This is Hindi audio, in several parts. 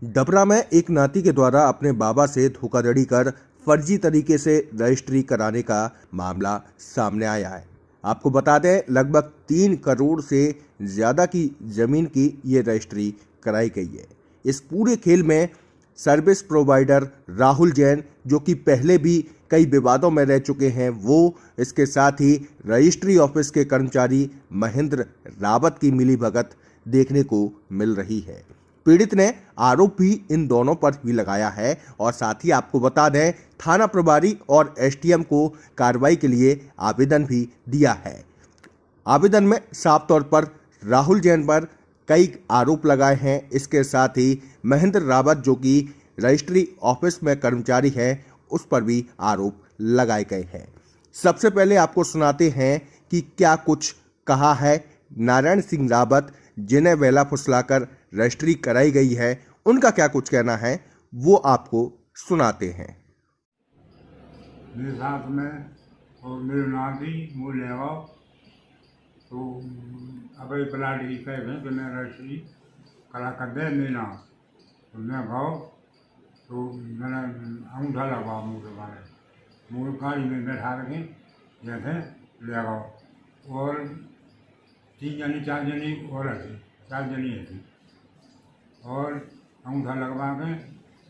डबरा में एक नाती के द्वारा अपने बाबा से धोखाधड़ी कर फर्जी तरीके से रजिस्ट्री कराने का मामला सामने आया है। आपको बता दें, लगभग 3 करोड़ से ज़्यादा की ज़मीन की ये रजिस्ट्री कराई गई है। इस पूरे खेल में सर्विस प्रोवाइडर राहुल जैन, जो कि पहले भी कई विवादों में रह चुके हैं, वो इसके साथ ही रजिस्ट्री ऑफिस के कर्मचारी महेंद्र रावत की मिलीभगत देखने को मिल रही है। पीड़ित ने आरोप भी इन दोनों पर भी लगाया है और साथ ही आपको बता दें, थाना प्रभारी और एसडीएम को कार्रवाई के लिए आवेदन भी दिया है। आवेदन में साफ तौर पर राहुल जैन पर कई आरोप लगाए हैं। इसके साथ ही महेंद्र रावत, जो कि रजिस्ट्री ऑफिस में कर्मचारी है, उस पर भी आरोप लगाए गए हैं। सबसे पहले आपको सुनाते हैं कि क्या कुछ कहा है नारायण सिंह रावत, जिन्हें वेला फुसलाकर रजिस्ट्री कराई गई है। उनका क्या कुछ कहना है वो आपको सुनाते हैं। मेरे साथ में और मेरे नाती मूल लेगा तो अब प्लाट की कह रहे कि मैं रजिस्ट्री करा कर दे मेरे नाम, तो मैं भाव तो मैंने अंगूठा लगा मुँह के बारे मुँह गाड़ी में बैठा रखे जैसे ले आओ और 3 जनी 4 जनी और थी, 4 जनी थी और अंगूठा लगवा के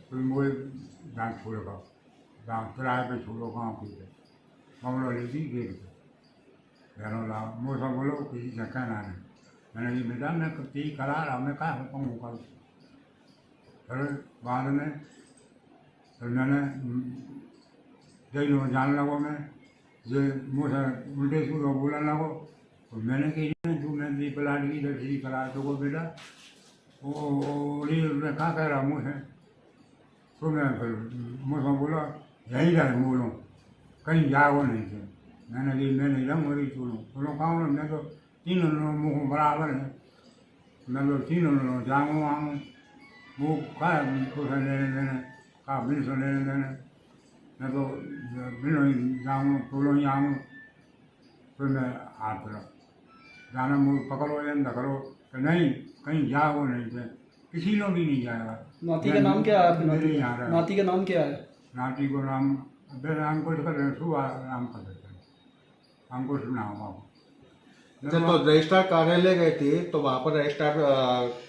तो मुझे दांत छोड़ेगा, दांत किराए पे छोड़ो कहाँ की मामला लेती गेट पे घरों ला मुझे बोलो किसी से कहना नहीं। मैंने कहा बेटा मैं ती करा रहा, मैं क्या हुक्म कर। फिर बाद में फिर मैंने जब जान लगो मैं जो मुझे उल्टे सूर बोला लगो तो मैंने कही तूने दी प्लाट की रजिस्ट्री करा तो वो बेटा मैं कहाँ कह रहा मुझे तो मैं फिर मुझे बोला यहीं जाए बोलो कहीं जाओ नहीं थे। मैंने कही मैं नहीं जाऊँ वही सुनो बोलो कहाँ मैं तो 3 लोग मुँह बराबर है, मैं तो 3 लोग जाऊँ आऊँ वो क्या कुछ लेने देने कहा बिल से लेने देने, मैं तो बिल ही जाऊँ तोलो ही आऊँ। फिर मैं हाथ जाना मुँह पकड़ो या न करो तो नहीं कहीं जाओ नहीं थे, किसी लोग भी नहीं जाएगा। नाती का नाम क्या है आपके? नाती का नाम क्या है? नाती को नाम अंकुश कर रहे सुबह नाम कर देते हैं, अंकुश नाम बाबू। तो रजिस्ट्रार कार्यालय गए थे तो वहाँ पर रजिस्ट्रार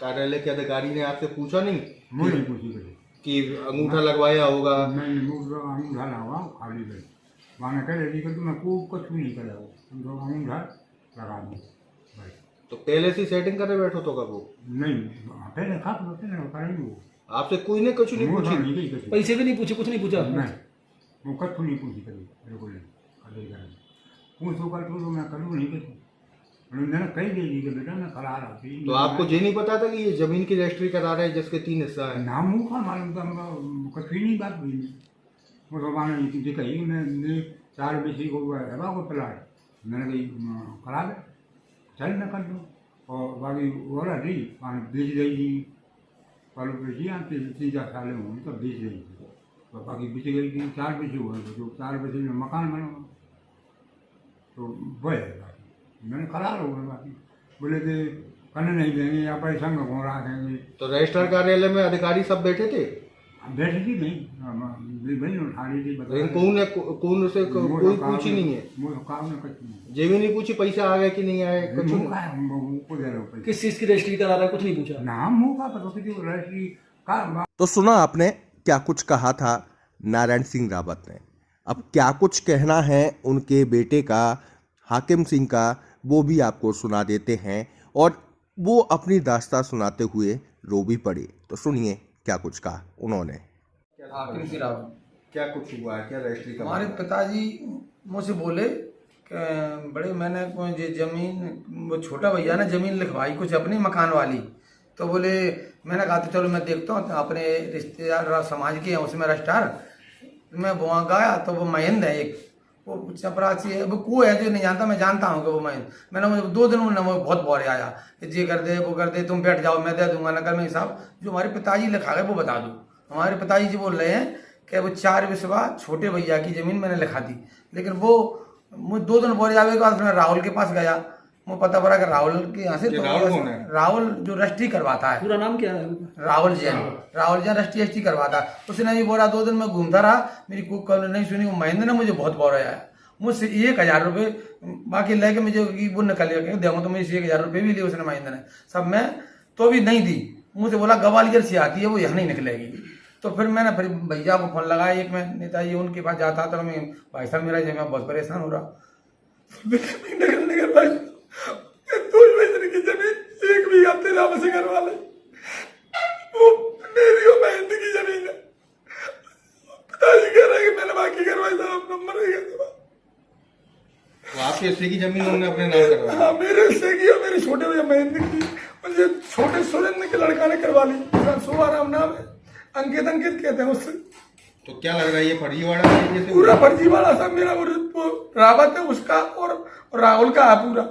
कार्यालय के अधिकारी ने आपसे पूछा नहीं? मुझे नहीं पूछी गई कि अंगूठा लगवाया होगा? मैं अंगूठा लगा खाली गई वहाँ कह रही कि तुम्हें कुछ भी नहीं करेगा, तुम अंगूठा लगा दो। तो पहले से सेटिंग करके बैठो तो कब? वो नहीं पहले खा तो करेंगे वो आपसे कोई ने कुछ नहीं पूछी? पैसे भी नहीं पूछे, कुछ नहीं पूछा? नहीं वो कछु नहीं पूछी करी मेरे को पूछो कर तो मैं करूँ नहीं करूँ। मैंने कही दे दी कि बेटा मैं करा रहा थी। तो आपको ये नहीं पता था कि ये जमीन की रजिस्ट्री करा रहे हैं जिसके 3 हिस्सा है? नाम मुँह का मालूम था, कभी नहीं बात हुई वो जमाना कही मैं 4 बजे को रहा को प्लाट मैंने कही करा दे चल मैं कर दूँ और बाकी वो रही बेच रही थी पल बेची यहाँ 3-4 साल हुए तो बेच रही थी तो बाकी बेच गई थी 4 बजे हुए तो 4 बजे में मकान बना तो वह बाकी मैंने करा लो बाकी बोले थे करने नहीं देंगे या पैसा में घोड़ा देंगे। तो रजिस्ट्रार कार्यालय में अधिकारी सब बैठे थे? बैठी थी नहीं उठा रही थी कौन से कोई पूछी नहीं है? ये भी नहीं पूछी पैसा आ गया कि नहीं आया? कुछ किस चीज की रजिस्ट्री करा रहा है, कुछ नहीं पूछा? नाम मुँह का रजिस्ट्री का। तो सुना आपने क्या कुछ कहा था नारायण सिंह रावत ने। अब क्या कुछ कहना है उनके बेटे का हाकिम सिंह का, वो भी आपको सुना देते हैं और वो अपनी दास्तां सुनाते हुए रो भी पड़े। तो सुनिए क्या कुछ कहा उन्होंने। हाकिम सिंह रावत। क्या कुछ हुआ है? क्या रजिस्ट्री का? हमारे पिताजी मुझसे बोले कि बड़े मैंने कोई जमीन वो छोटा भैया ने जमीन लिखवाई कुछ अपनी मकान वाली, तो बोले मैंने कहा तो चलो मैं देखता हूँ अपने रिश्तेदार समाज के हैं उसमें रजिस्ट्रार। मैं वहाँ गया तो वो महेंद्र है एक, वो चपरासी है, वो को है जो नहीं जानता, मैं जानता हूँ कि वो महेंद्र। मैंने मुझे 2 दिन में वो बहुत बोरे आया कि ये कर दे वो कर दे, तुम बैठ जाओ मैं दे दूंगा नकल में हिसाब जो हमारे पिताजी लिखा गए वो बता दो। हमारे पिताजी जी बोल रहे हैं कि वो 4 बिस्वा छोटे भैया की ज़मीन मैंने लिखा दी, लेकिन वो मुझे 2 दिन बोरे आवे के बाद मैं राहुल के पास गया वो पता पड़ा कि राहुल के यहाँ से। ये तो राहुल कौन है? राहुल जो रजिस्ट्री करवाता है, पूरा नाम क्या है? राहुल जैन रजिस्ट्री करवाता है। उसने भी बोला 2 दिन में घूमता रहा, मेरी कोई कॉल नहीं सुनी। वो महेंद्र ने मुझे बहुत बोराया है, मुझसे 1000 रुपये बाकी लेके मुझे वो निकल गया देखो, तो मेरे से 1000 रुपये भी लिए उसने महेंद्र ने सब, मैं तो भी नहीं दी। मुझे बोला ग्वालियर से आती है, वो यहाँ नहीं निकलेगी। तो फिर मैंने फिर भैया को फोन लगाया, एक मैं नेताजी उनके पास जाता था, मैं भाई साहब मेरा मैं बहुत परेशान हो रहा निकल भाई 2 महीने की जमीन 1 बीघा तेरा से करवा ले, वो मेरी और महेंद्र की जमीन है। पिताजी कह रहे हैं कि मैंने बाकी करवाई था, नंबर नहीं गया। तो आपके हिस्से की जमीन उन्होंने अपने नाम करवाई? हाँ, मेरे हिस्से की और मेरे छोटे भैया महेंद्र की, मुझे छोटे सुरेंद्र के लड़का ने करवा ली। शुभाराम नाम है, अंकित कहते हैं उससे। तो क्या लग रहा है ये फर्जीवाड़ा है? जैसे पूरा फर्जीवाड़ा सब मेरा वो रावत है उसका और राहुल का है पूरा।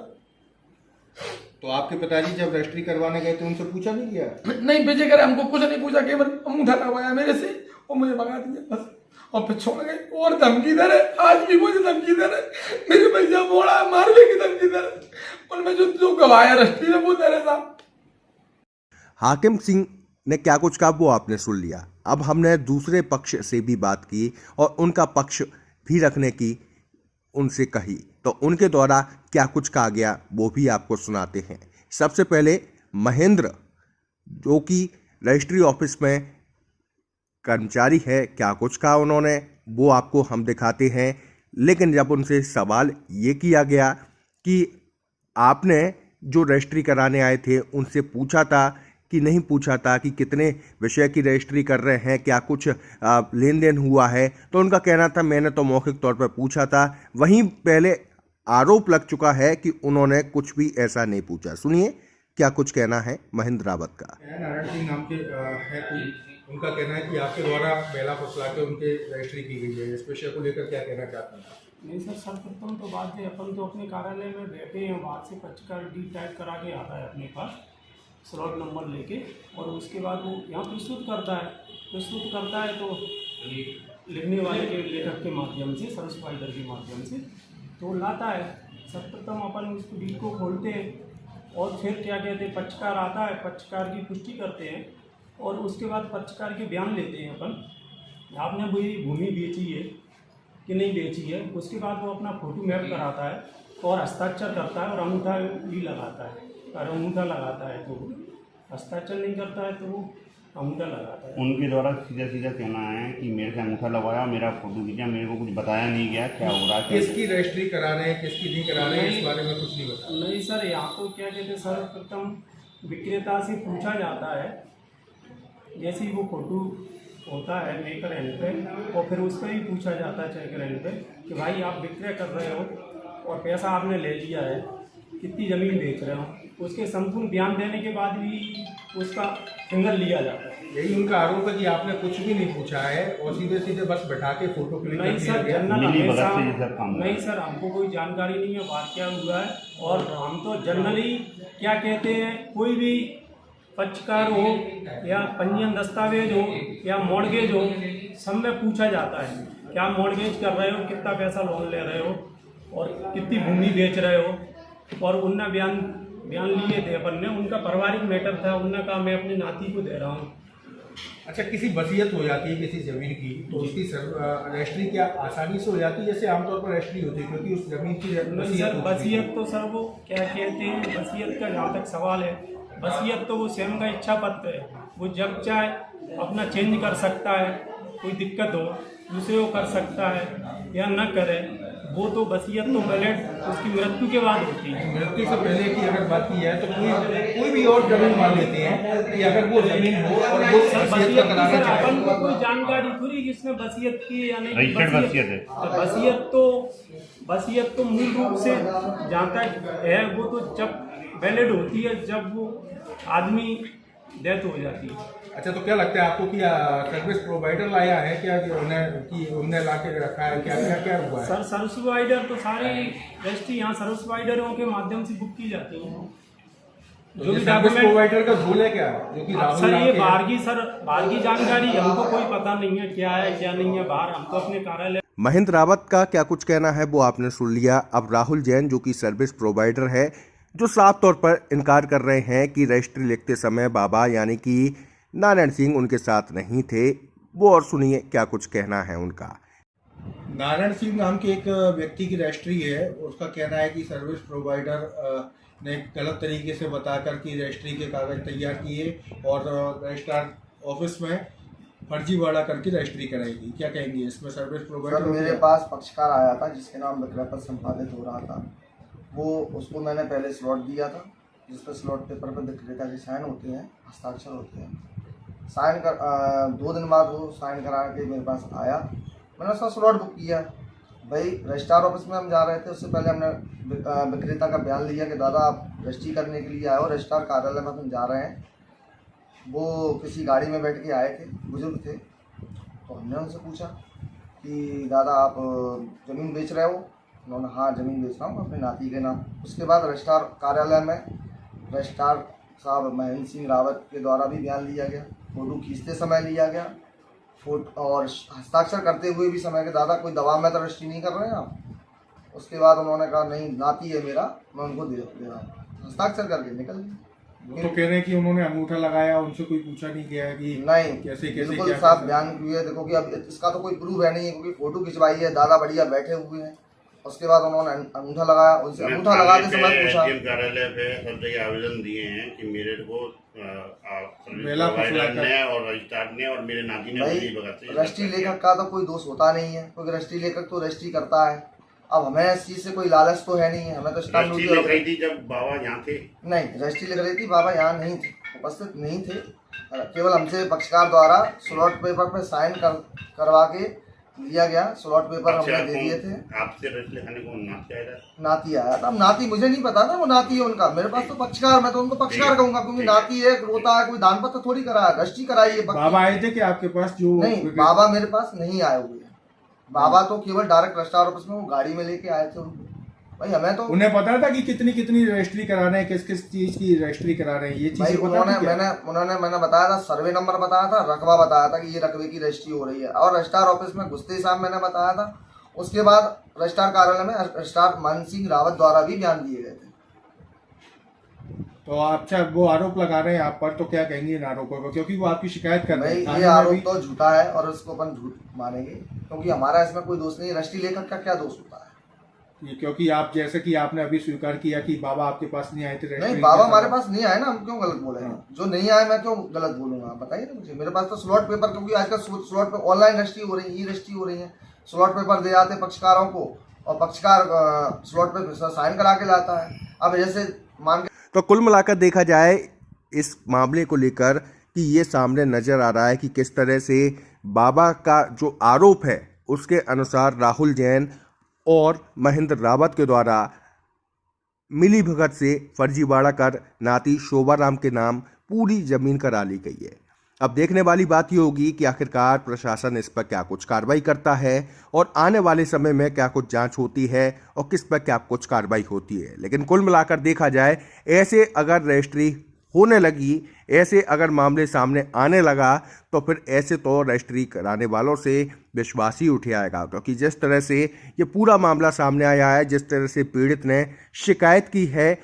तो आपके पिताजी जब रजिस्ट्री करवाने गए तो उनसे पूछा नहीं गया? नहीं भेजे करे, हमको कुछ नहीं पूछा, केवल अंगूठा लगवाया मेरे से और मुझे भगा दिया बस, और फिर छोड़ गए। और धमकी दे रहे, आज भी मुझे धमकी दे रहे, मेरे भैया बोला मारने की धमकी दे रहे, उनमें जो गवाया रजिस्ट्री में वो दे रहे साहब। हाकिम सिंह ने क्या कुछ कहा वो आपने सुन लिया। अब हमने दूसरे पक्ष से भी बात की और उनका पक्ष भी रखने की उनसे कही, तो उनके द्वारा क्या कुछ कहा गया वो भी आपको सुनाते हैं। सबसे पहले महेंद्र, जो कि रजिस्ट्री ऑफिस में कर्मचारी है, क्या कुछ कहा उन्होंने वो आपको हम दिखाते हैं। लेकिन जब उनसे सवाल ये किया गया कि आपने जो रजिस्ट्री कराने आए थे उनसे पूछा था कि नहीं पूछा था, कि कितने विषय की रजिस्ट्री कर रहे हैं, क्या कुछ लेन देन हुआ है, तो उनका कहना था मैंने तो मौखिक तौर पर पूछा था। वहीं पहले आरोप लग चुका है कि उन्होंने कुछ भी ऐसा नहीं पूछा। सुनिए क्या कुछ कहना है महेंद्र रावत का। नारायण सिंह नाम के है कोई, उनका कहना है कि आपके द्वारा बेला फुसला के उनके रजिस्ट्री की गई है। इस विषय को लेकर क्या कहना चाहते हैं? नहीं सर, सर्वप्रथम तो बात है, अपन तो अपने कार्यालय में बैठे हैं, वहाँ से पत्रकार डी टाइप करा के आता है अपने पास स्लॉट नंबर लेके, और उसके बाद वो यहाँ प्रस्तुत करता है तो लिखने वाले के लेखक के माध्यम से, सर्विस प्रोवाइडर के माध्यम से तो लाता है। सर्वप्रथम अपन उसको डील को खोलते हैं और फिर क्या कहते हैं, पक्षकार आता है, पक्षकार की पुष्टि करते हैं और उसके बाद पक्षकार के बयान लेते हैं अपन, आपने वही भूमि बेची है कि नहीं बेची है। उसके बाद वो अपना फोटो मैप कराता है और हस्ताक्षर करता है और अंगूठा भी लगाता है, और अंगूठा लगाता है तो हस्ताक्षर नहीं करता है तो वो अंगूठा लगाता है। उनके द्वारा सीधा सीधा कहना है कि मेरे से अंगूठा लगवाया, मेरा फोटो खींचा, मेरे को कुछ बताया नहीं गया क्या हो रहा है, किसकी रजिस्ट्री करा रहे हैं, किसकी नहीं करा रहे हैं, इस बारे में कुछ नहीं बता। नहीं सर, यहाँ तो क्या कहते हैं, सर्वप्रथम विक्रेता से पूछा जाता है, जैसे ही वो फोटो होता है लेकर रहने पे, और फिर उस पर ही पूछा जाता है चेक रहने पे कि भाई आप विक्रय कर रहे हो और पैसा आपने ले लिया है, कितनी ज़मीन बेच रहे हो। उसके संपूर्ण बयान देने के बाद भी उसका फिंगर लिया जाता है। यही उनका आरोप है कि आपने कुछ भी नहीं पूछा है और सीधे सीधे बस बैठा के फोटो क्लिक कर नहीं दिया सर, गया। जनरल मिली हमेशा भगत से ये सब काम नहीं सर, हमको कोई जानकारी नहीं है बात क्या हुआ है, और हम तो जनरली क्या कहते हैं, कोई भी पक्षकार हो या पंजीयन दस्तावेज हो या मॉर्गेज हो, सब में पूछा जाता है क्या मॉर्गेज कर रहे हो, कितना पैसा लोन ले रहे हो और कितनी भूमि बेच रहे हो। और उनने बयान लिए थे अपन ने, उनका पारिवारिक मैटर था, उनने कहा मैं अपनी नाती को दे रहा हूँ। अच्छा, किसी वसीयत हो जाती है किसी जमीन की तो उसकी रजिस्ट्री क्या आसानी से हो जाती है जैसे आमतौर पर रजिस्ट्री होती है, क्योंकि उस जमीन की सर वसीयत तो सर वो क्या कहते हैं, वसीयत का जहाँ तक सवाल है, वसीयत तो वो स्वयं का इच्छा पत्र है, वो जब चाहे अपना चेंज कर सकता है, कोई दिक्कत हो दूसरे को कर सकता है या न करे। वो तो वसीयत तो पहले उसकी मृत्यु के बाद होती है। मृत्यु से पहले की अगर बात की जाए तो कोई भी और जमीन मान लेते हैं कि अगर वो जमीन हो और वो वसीयत का कराना चाहे, अपन को कोई जानकारी थोड़ी कि इसने वसीयत की या नहीं। वसीयत है, वसीयत तो मूल रूप से जहाँ तक है वो तो जब वैलिड होती है जब वो आदमी डेथ हो जाती है। अच्छा, तो क्या लगता है आपको कि सर्विस प्रोवाइडर लाया है क्या, उन्हें ला के रखा है क्या, क्या हुआ है? सर सर्विस प्रोवाइडर तो सारी रजिस्ट्री यहाँ सर्विस प्रोवाइडरों के माध्यम से बुक की जाती है। जो भी सर्विस प्रोवाइडर का रोल है क्या, जो कि सर ये बाहर की जानकारी हमको कोई पता नहीं है क्या है क्या नहीं है बाहर, हम तो अपने कार्यालय। महेंद्र रावत का क्या कुछ कहना है वो आपने सुन लिया। अब राहुल जैन, जो कि सर्विस प्रोवाइडर है, जो साफ तौर पर इनकार कर रहे हैं कि रजिस्ट्री लिखते समय बाबा यानी कि नारायण सिंह उनके साथ नहीं थे। वो और सुनिए क्या कुछ कहना है उनका। नारायण सिंह नाम के एक व्यक्ति की रजिस्ट्री है। उसका कहना है कि सर्विस प्रोवाइडर ने गलत तरीके से बताकर कि रजिस्ट्री के कागज तैयार किए और रजिस्ट्रार ऑफिस में फर्जीवाड़ा करके रजिस्ट्री कराई थी। क्या कहेंगे इसमें? सर्विस प्रोवाइडर सर मेरे पास पक्षकार आया था जिसके नाम विक्रय पर संपादित हो रहा था। वो उसको मैंने पहले स्लॉट दिया था, जिस पर स्लॉट पेपर पर विक्रेता के साइन होते हैं, हस्ताक्षर होते हैं। साइन कर 2 दिन बाद वो साइन करा के मेरे पास आया। मैंने उसका स्लॉट बुक किया। भाई रजिस्ट्रार ऑफिस में हम जा रहे थे, उससे पहले हमने विक्रेता का बयान लिया कि दादा आप रजिस्ट्री करने के लिए आए हो, रजिस्ट्रार कार्यालय में हम जा रहे हैं। वो किसी गाड़ी में बैठ के आए थे, बुजुर्ग थे। तो हमने उनसे पूछा कि दादा आप ज़मीन बेच रहे हो? उन्होंने हाँ ज़मीन बेच रहा हूँ अपने नाती के नाम। उसके बाद रजिस्ट्रार कार्यालय में रजिस्ट्रार साहब महेंद्र सिंह रावत के द्वारा भी बयान लिया गया, फ़ोटो खींचते समय लिया गया, फोटो और हस्ताक्षर करते हुए भी समय के दादा कोई दबाव में तो रजिस्ट्री नहीं कर रहे हैं आप। उसके बाद उन्होंने कहा नहीं नाती है मेरा, मैं उनको दे रहा हूँ। हस्ताक्षर करके निकल गए। वो तो कह रहे हैं कि उन्होंने अंगूठा लगाया, उनसे कोई पूछा नहीं गया कि नहीं कैसे बिल्कुल क्या साफ बयान किए। देखो कि अब इसका तो कोई प्रूफ है नहीं है, क्योंकि फोटो खिंचवाई है, दादा बढ़िया बैठे हुए हैं। उसके बाद उन्होंने अंगूठा लगाया, उनसे अंगूठा लगाते समय पूछा। कार्यालय पे सब जगह आवेदन दिए हैं कि मेरे को मेला ने और रजिस्ट्रार ने और मेरे नाती ने रजिस्ट्री लेखक का तो कोई दोष होता नहीं है, क्योंकि रजिस्ट्री लेखक तो रजिस्ट्री करता है। अब हमें इस चीज से कोई लालच तो है नहीं है, हमें तो रजिस्ट्री लिख रही थी जब बाबा यहाँ थे। नहीं रजिस्ट्री लिख रही थी, बाबा यहाँ नहीं थे, उपस्थित नहीं थे। केवल हमसे पक्षकार द्वारा स्लॉट पेपर पे साइन करवा के लिया गया। स्लॉट पेपर हमने दे दिए थे। आपसे रजिस्ट्री लिखाने को नाती आया था। अब नाती मुझे नहीं पता था वो नाती है उनका, मेरे पास तो पक्षकार, मैं तो उनको पक्षकार कहूंगा, क्योंकि नाती है, रोता है, कोई दान पत्र थोड़ी कराया, रजिस्ट्री कराई है। बाबा आए थे कि आपके पास? जो नहीं, बाबा मेरे पास नहीं आए हुए हैं। बाबा तो केवल डायरेक्ट रजिस्ट्रार ऑफिस में वो गाड़ी में लेके आए थे उनको। भाई हमें तो उन्हें पता था कि कितनी कितनी रजिस्ट्री करा रहे हैं, किस किस चीज की रजिस्ट्री करा रहे हैं, ये चीजें मैंने बताया था, सर्वे नंबर बताया था, रकबा बताया था कि ये रकबे की रजिस्ट्री हो रही है। और रजिस्ट्रार ऑफिस में घुसते साहब मैंने बताया था। उसके बाद रजिस्ट्रार कार्यालय में रजिस्ट्रार महेंद्र सिंह रावत द्वारा भी बयान दिए गए थे। तो अच्छा वो आरोप लगा रहे हैं आप पर, तो क्या कहेंगे इन आरोपों को? क्योंकि वो आपकी शिकायत कर रहे हैं। ये आरोप तो झूठा है और इसको अपन झूठ मानेंगे, क्योंकि हमारा इसमें कोई दोष नहीं है। रजिस्ट्री लेखक का क्या दोष होता है? क्योंकि आप जैसे कि आपने अभी स्वीकार किया कि बाबा आपके पास नहीं आए थे। नहीं, बाबा हमारे पास नहीं आए ना, हम क्यों गलत बोले हैं? जो नहीं आए मैं क्यों गलत बोलूंगा? बताइए ना मुझे। मेरे पास तो स्लॉट पेपर, क्योंकि आजकल स्लॉट पे ऑनलाइन रजिस्ट्री हो रही है, ई रजिस्ट्री हो रही है। स्लॉट पेपर दे जाते पक्षकारों को और पक्षकार स्लॉट पे साइन करा के लाता है। अब जैसे मान के तो कुल मिलाकर देखा जाए इस मामले को लेकर कि ये सामने नजर आ रहा है कि किस तरह से बाबा का जो आरोप है उसके अनुसार राहुल जैन और महेंद्र रावत के द्वारा मिली भगत से फर्जीवाड़ा कर नाती शोभाराम के नाम पूरी जमीन करा ली गई है। अब देखने वाली बात ये होगी कि आखिरकार प्रशासन इस पर क्या कुछ कार्रवाई करता है और आने वाले समय में क्या कुछ जांच होती है और किस पर क्या कुछ कार्रवाई होती है। लेकिन कुल मिलाकर देखा जाए, ऐसे अगर रजिस्ट्री होने लगी, ऐसे अगर मामले सामने आने लगा, तो फिर ऐसे तो रजिस्ट्री कराने वालों से विश्वास ही उठ आएगा। क्योंकि जिस तरह से ये पूरा मामला सामने आया है, जिस तरह से पीड़ित ने शिकायत की है,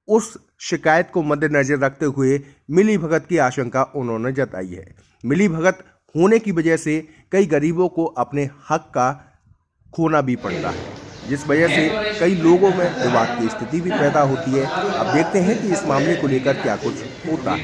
उस शिकायत को मद्देनजर रखते हुए मिली भगत की आशंका उन्होंने जताई है। मिली भगत होने की वजह से कई गरीबों को अपने हक का खोना भी पड़ता है, जिस वजह से कई लोगों में विवाद की स्थिति भी पैदा होती है। अब देखते हैं कि इस मामले को लेकर क्या कुछ होता है।